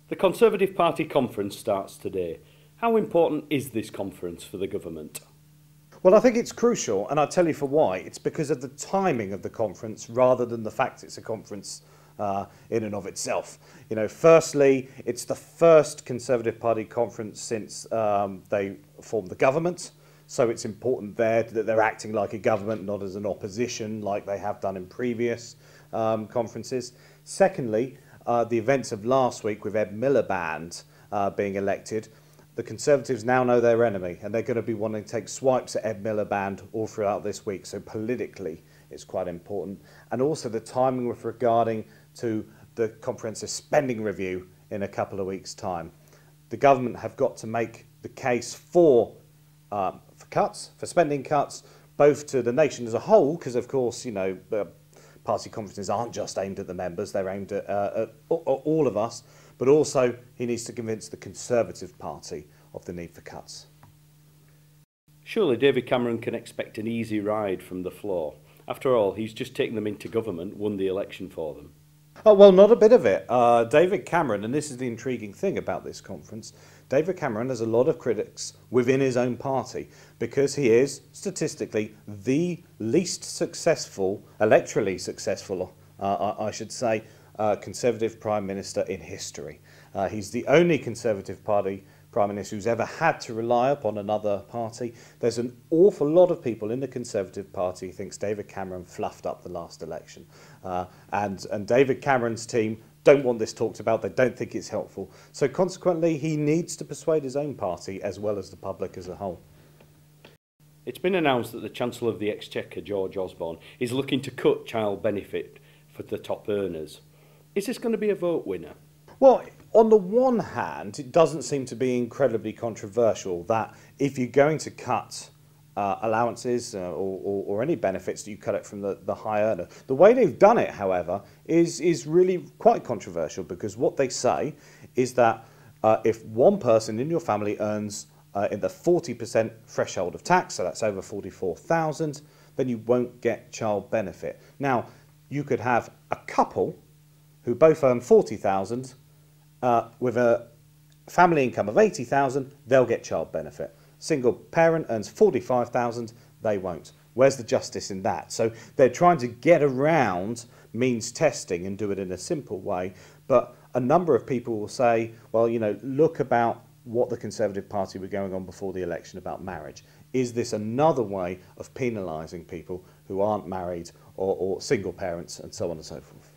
The Conservative Party conference starts today. How important is this conference for the government? Well, I think it's crucial, and I'll tell you for why. It's because of the timing of the conference rather than the fact it's a conference in and of itself. You know, firstly, it's the first Conservative Party conference since they formed the government, so it's important there that they're acting like a government, not as an opposition like they have done in previous conferences. Secondly, the events of last week with Ed Miliband being elected, the Conservatives now know their enemy, and they're going to be wanting to take swipes at Ed Miliband all throughout this week. So politically, it's quite important. And also the timing with regarding to the comprehensive spending review in a couple of weeks' time. The government have got to make the case for cuts, for spending cuts, both to the nation as a whole, because of course, you know, party conferences aren't just aimed at the members, they're aimed at all of us, but also he needs to convince the Conservative Party of the need for cuts. Surely David Cameron can expect an easy ride from the floor. After all, he's just taken them into government, won the election for them. Oh, well, not a bit of it. David Cameron, and this is the intriguing thing about this conference, David Cameron has a lot of critics within his own party because he is, statistically, the least successful, electorally successful, I should say, Conservative Prime Minister in history. He's the only Conservative Party Prime Minister who's ever had to rely upon another party. There's an awful lot of people in the Conservative Party who thinks David Cameron fluffed up the last election. And David Cameron's team don't want this talked about. They don't think it's helpful. So consequently, he needs to persuade his own party as well as the public as a whole. It's been announced that the Chancellor of the Exchequer, George Osborne, is looking to cut child benefit for the top earners. Is this going to be a vote winner? Well, on the one hand, it doesn't seem to be incredibly controversial that if you're going to cut allowances or any benefits, you cut it from the high earner. The way they've done it, however, is really quite controversial because what they say is that if one person in your family earns in the 40% threshold of tax, so that's over 44,000, then you won't get child benefit. Now, you could have a couple who both earn 40,000 with a family income of 80,000, they'll get child benefit. Single parent earns 45,000, they won't. Where's the justice in that? So they're trying to get around means testing and do it in a simple way. But a number of people will say, well, you know, look about what the Conservative Party were going on before the election about marriage. Is this another way of penalising people who aren't married or single parents and so on and so forth?